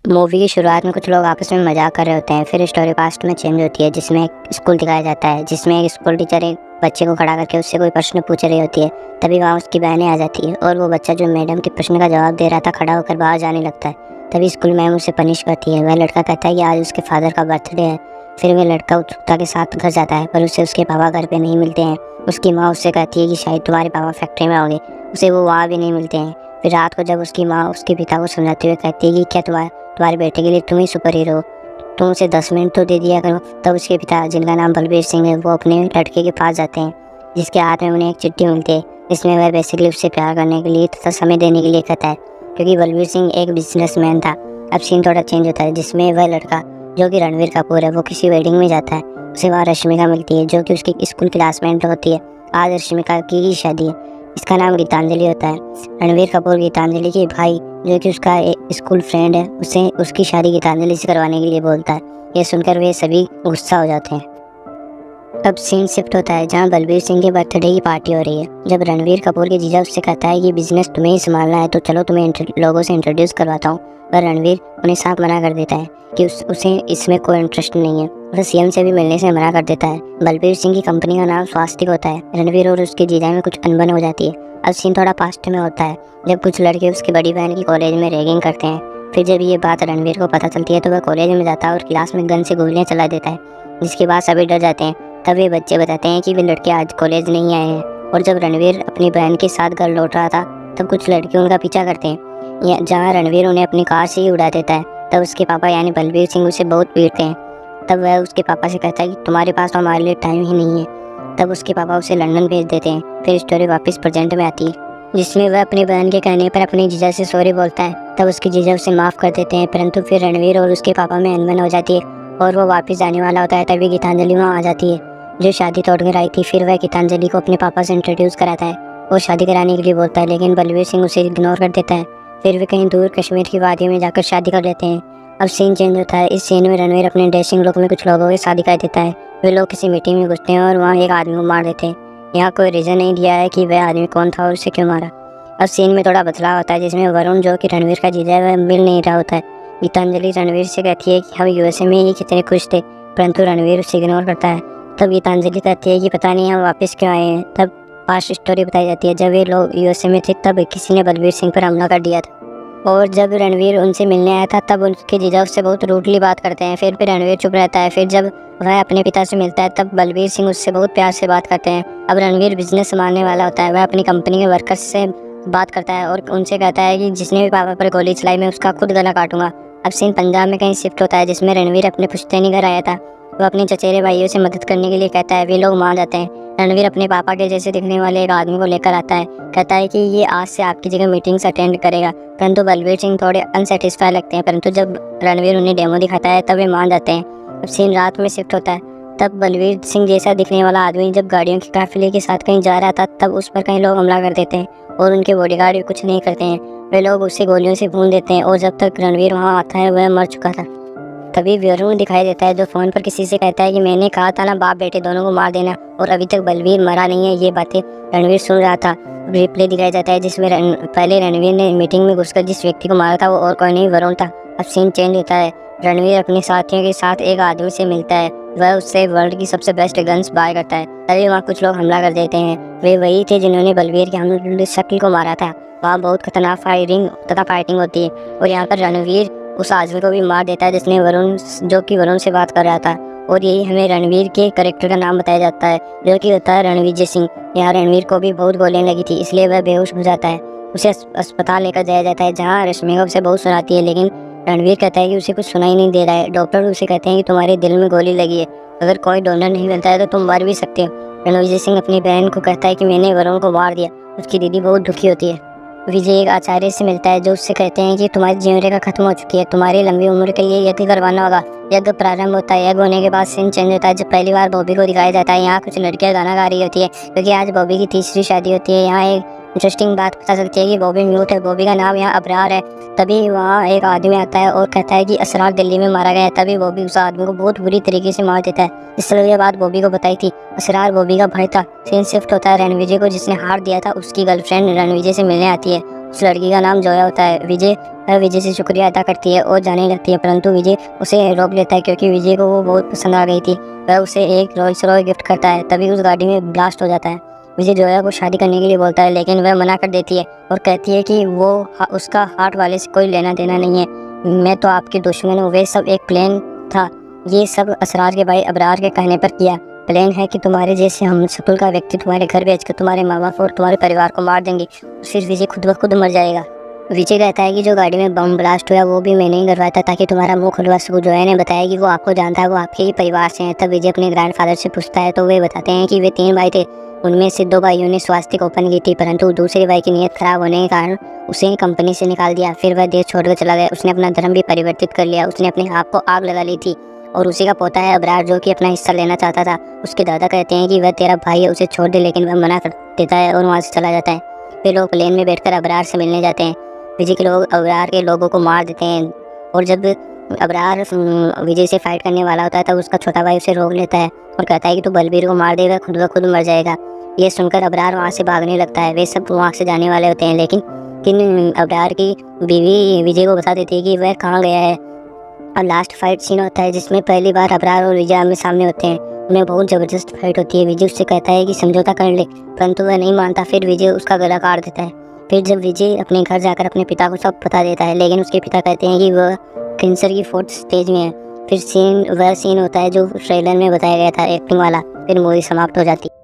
Movie की शुरुआत में कुछ लोग आपस में मजाक कर रहे होते हैं। फिर स्टोरी पास्ट में चेंज होती है, जिसमें एक स्कूल दिखाया जाता है, जिसमें एक स्कूल टीचर एक बच्चे को खड़ा करके उससे कोई प्रश्न पूछ रही होती है। तभी वहाँ उसकी बहनें आ जाती है और वो बच्चा जो मैडम के प्रश्न का जवाब दे रहा था खड़ा होकर बाहर जाने लगता है। तभी स्कूल मैम उसे पनिश करती है। वह लड़का कहता है कि आज उसके फादर का बर्थडे है। फिर वह लड़का उत्सुकता के साथ घर जाता है, पर उसे उसके पापा घर पे नहीं मिलते हैं। उसकी माँ उससे कहती है कि शायद तुम्हारे पापा फैक्ट्री में होंगे। उसे वो वहाँ भी नहीं मिलते हैं। फिर रात को जब उसकी माँ उसके पिता को समझाते हुए कहती है कि क्या तुम्हारे बेटे के लिए तुम ही सुपर हीरो हो, तुम उसे 10 मिनट तो दे दिया करो। तब उसके पिता, जिनका नाम बलबीर सिंह है, वो अपने लड़के के पास जाते हैं, जिसके हाथ में उन्हें एक चिट्ठी मिलती है, जिसमें वह बेसिकली उससे प्यार करने के लिए तथा समय देने के लिए कहता है, क्योंकि बलबीर सिंह एक बिजनेसमैन था। अब सीन थोड़ा चेंज होता है, जिसमें वह लड़का जो कि रणवीर कपूर है, वो किसी वेडिंग में जाता है। उसे वहाँ रश्मिका मिलती है, जो कि उसकी स्कूल क्लासमेट होती है। आज रश्मिका की ही शादी है। इसका नाम गीतांजलि होता है। रणवीर कपूर गीतांजलि के भाई, जो कि उसका एक स्कूल फ्रेंड है, उसे उसकी शादी गीतांजलि से करवाने के लिए बोलता है। ये सुनकर वे सभी गुस्सा हो जाते हैं। अब सीन शिफ्ट होता है, जहां बलबीर सिंह के बर्थडे की पार्टी हो रही है। जब रणवीर कपूर के जीजा उससे कहता है कि बिजनेस तुम्हें ही संभालना है, तो चलो तुम्हें लोगों से इंट्रोड्यूस करवाता हूँ, पर रणवीर उन्हें साफ मना कर देता है कि उसे इसमें कोई इंटरेस्ट नहीं है। वह सीएम से भी मिलने से मना कर देता है। बलबीर सिंह की कंपनी का नाम स्वास्तिक होता है। रणवीर और उसके जीजा में कुछ अनबन हो जाती है। अब सीन थोड़ा पास्ट में होता है, जब कुछ लड़के उसकी बड़ी बहन की कॉलेज में रैगिंग करते हैं। फिर जब ये बात रणवीर को पता चलती है, तो वह कॉलेज में जाता है और क्लास में गन से गोलियां चला देता है, जिसके बाद सभी डर जाते हैं। तब वे बच्चे बताते हैं कि वे लड़के आज कॉलेज नहीं आए हैं। और जब रणवीर अपनी बहन के साथ घर लौट रहा था, तब कुछ लड़के उनका पीछा करते हैं, जहाँ रणवीर उन्हें अपनी कार से ही उड़ा देता है। तब उसके पापा यानी बलबीर सिंह उसे बहुत पीटते हैं। तब वह उसके पापा से कहता है कि तुम्हारे पास तो हमारे लिए टाइम ही नहीं है। तब उसके पापा उसे लंदन भेज देते हैं। फिर स्टोरी वापस प्रेजेंट में आती है, जिसमें वह अपनी बहन के कहने पर अपनी जीजा से सॉरी बोलता है। तब उसके जीजा उसे माफ़ कर देते हैं, परंतु फिर रणवीर और उसके पापा में अनबन हो जाती है और वो वापस जाने वाला होता है। तभी गीतांजलि वहाँ आ जाती है, जो शादी तोड़कर आई थी। फिर वह गीतांजलि को अपने पापा से इंट्रोड्यूस कराता है और शादी कराने के लिए बोलता है, लेकिन बलबीर सिंह उसे इग्नोर कर देता है। फिर वे कहीं दूर कश्मीर की वादियों में जाकर शादी कर लेते हैं। अब सीन चेंज होता है। इस सीन में रणवीर अपने ड्रेसिंग रूम में कुछ लोगों के साथ दिखाई देता है। वे लोग किसी मीटिंग में घुसते हैं और वहाँ एक आदमी को मार देते हैं। यहाँ कोई रीज़न नहीं दिया है कि वह आदमी कौन था और उसे क्यों मारा। अब सीन में थोड़ा बदलाव होता है, जिसमें वरुण, जो कि रणवीर का जीजा है, वह मिल नहीं रहा होता है। गीतांजलि रणवीर से कहती है कि हम यूएसए में ही कितने खुश थे, परंतु रणवीर उसे इग्नोर करता है। तब गीतांजलि कहती है कि पता नहीं हम वापस क्यों आए हैं। तब पास्ट स्टोरी बताई जाती है, जब ये लोग यूएसए में थे, तब किसी ने बलबीर सिंह पर हमला कर दिया था। और जब रणवीर उनसे मिलने आया था, तब उनके जीजा उससे बहुत रूडली बात करते हैं। फिर रणवीर चुप रहता है। फिर जब वह अपने पिता से मिलता है, तब बलबीर सिंह उससे बहुत प्यार से बात करते हैं। अब रणवीर बिजनेस संभालने वाला होता है। वह अपनी कंपनी के वर्कर्स से बात करता है और उनसे कहता है कि जिसने भी पापा पर गोली चलाई, मैं उसका खुद गला काटूंगा। अब सीन पंजाब में कहीं शिफ्ट होता है, जिसमें रणवीर अपने पुश्तैनी घर आया था। वो अपने चचेरे भाइयों से मदद करने के लिए कहता है। वे लोग मान जाते हैं। रणवीर अपने पापा के जैसे दिखने वाले एक आदमी को लेकर आता है। कहता है कि ये आज से आपकी जगह मीटिंग्स अटेंड करेगा। परंतु बलबीर सिंह थोड़े अनसेटिस्फाई लगते हैं, परंतु जब रणवीर उन्हें डेमो दिखाता है, तब वे मान जाते हैं। अब सीन रात में शिफ्ट होता है। तब बलबीर सिंह जैसा दिखने वाला आदमी जब गाड़ियों के काफिले के साथ कहीं जा रहा था, तब उस पर कई लोग हमला कर देते हैं और उनके बॉडीगार्ड भी कुछ नहीं करते हैं। वे लोग उसे गोलियों से भून देते हैं और जब तक रणवीर वहाँ आता है, वह मर चुका था। तभी वरुण दिखाई देता है, जो फोन पर किसी से कहता है कि मैंने कहा था ना, बाप बेटे दोनों को मार देना, और अभी तक बलबीर मरा नहीं है। ये बातें रणवीर सुन रहा था। रिप्ले दिखाया जाता है, जिसमें पहले रणवीर ने मीटिंग में घुसकर जिस व्यक्ति को मारा था, वो और कोई नहीं, वरुण था। अब सीन चेंज होता है। रणवीर अपने साथियों के साथ एक आदमी से मिलता है। वह उससे वर्ल्ड की सबसे बेस्ट गन्स बाय करता है। तभी वहाँ कुछ लोग हमला कर देते हैं। वे वही थे जिन्होंने बलबीर के हमले शक्ल को मारा था। वहाँ बहुत खतरनाक फाइटिंग होती है और यहाँ पर रणवीर उस आदमी को भी मार देता है, जिसने जो कि वरुण से बात कर रहा था। और यही हमें रणवीर के कैरेक्टर का नाम बताया जाता है, जो कि होता है रणविजय सिंह। यहाँ रणवीर को भी बहुत गोलियां लगी थी, इसलिए वह बेहोश हो जाता है। उसे अस्पताल लेकर जाया जाता है, जहाँ रश्मिका उसे बहुत सुनाती है, लेकिन रणवीर कहता है कि उसे कुछ सुनाई नहीं दे रहा है। डॉक्टर उसे कहते हैं कि तुम्हारे दिल में गोली लगी है, अगर कोई डोनर नहीं मिलता है तो तुम मर भी सकते हो। रणविजय सिंह अपनी बहन को कहता है कि मैंने वरुण को मार दिया। उसकी दीदी बहुत दुखी होती है। विजय एक आचार्य से मिलता है, जो उससे कहते हैं कि तुम्हारी जीवन रेखा खत्म हो चुकी है, तुम्हारी लंबी उम्र के लिए यज्ञ करवाना होगा। यज्ञ प्रारंभ होता है। यज्ञ होने के बाद सीन चेंज होता है, जब पहली बार बॉबी को दिखाया जाता है। यहाँ कुछ लड़कियां गाना गा रही होती है, क्योंकि आज बॉबी की तीसरी शादी होती है। यहाँ एक इंटरेस्टिंग बात पता चलती है कि बॉबी म्यूट है। बॉबी का नाम यहाँ अबरार है। तभी वहाँ एक आदमी आता है और कहता है कि असरार दिल्ली में मारा गया है। तभी बॉबी उस आदमी को बहुत बुरी तरीके से मार देता है। इस तरह ये बात बॉबी को बताई थी। असरार बॉबी का भाई था। सीन शिफ्ट होता है रणविजय को, जिसने हार दिया था, उसकी गर्लफ्रेंड रणविजय से मिलने आती है उस लड़की का नाम जोया होता है। विजय विजय से शुक्रिया अदा करती है और जाने लगती है, परंतु विजय उसे रोक लेता है क्योंकि विजय को वो बहुत पसंद आ गई थी। वह उसे एक रोल्स रॉयस गिफ्ट करता है। तभी उस गाड़ी में ब्लास्ट हो जाता है। विजय जोया को शादी करने के लिए बोलता है, लेकिन वह मना कर देती है और कहती है कि उसका हार्ट वाले से कोई लेना देना नहीं है। मैं तो आपकी दुश्मन हूँ। वे सब एक प्लान था। ये सब असरार के भाई अबरार के कहने पर किया। प्लान है कि तुम्हारे जैसे हम शक्ल का व्यक्ति तुम्हारे घर भेजकर तुम्हारे माँ बाप और तुम्हारे परिवार को मार देंगे। फिर विजय खुद ब खुद मर जाएगा। विजय कहता है कि जो गाड़ी में बम ब्लास्ट हुआ वो भी मैंने ही करवाया था ताकि तुम्हारा मुंह खुलवा सकूं। जोया ने बताया कि वो आपको जानता है, वो आपके ही परिवार से हैं। तब विजय अपने ग्रैंडफादर से पूछता है तो वे बताते हैं कि वे 3 भाई थे। उनमें से 2 भाइयों ने स्वास्तिक ओपन की थी, परंतु दूसरे भाई की नीयत खराब होने के कारण उसे कंपनी से निकाल दिया। फिर वह देश छोड़कर चला गया। उसने अपना धर्म भी परिवर्तित कर लिया। उसने अपने आप को आग लगा ली थी और उसी का पोता है अबरार जो कि अपना हिस्सा लेना चाहता था। उसके दादा कहते हैं कि वह तेरा भाई है, उसे छोड़ दे, लेकिन वह मना कर देता है और वहाँ से चला जाता है। वे लोग प्लेन में बैठकर अबरार से मिलने जाते हैं। विजय के लोग अबरार के लोगों को मार देते हैं और जब अबरार विजय से फाइट करने वाला होता है तब उसका छोटा भाई उसे रोक लेता है और कहता है कि तू बलबीर को मार देगा, खुद ब खुद मर जाएगा। ये सुनकर अबरार वहाँ से भागने लगता है। वे सब वहाँ से जाने वाले होते हैं, लेकिन अबरार की बीवी विजय को बता देती है कि वह कहाँ गया है। और लास्ट फाइट सीन होता है जिसमें पहली बार अबरार और विजय आमने सामने होते हैं। उन्हें बहुत ज़बरदस्त फाइट होती है। विजय उससे कहता है कि समझौता कर ले, परंतु वह नहीं मानता। फिर विजय उसका गला काट देता है। फिर जब विजय अपने घर जाकर अपने पिता को सब बता देता है, लेकिन उसके पिता कहते हैं कि वह कैंसर की 4th स्टेज में है। फिर वह सीन होता है जो ट्रेलर में बताया गया था एक्टिंग वाला। फिर मूवी समाप्त हो जाती है।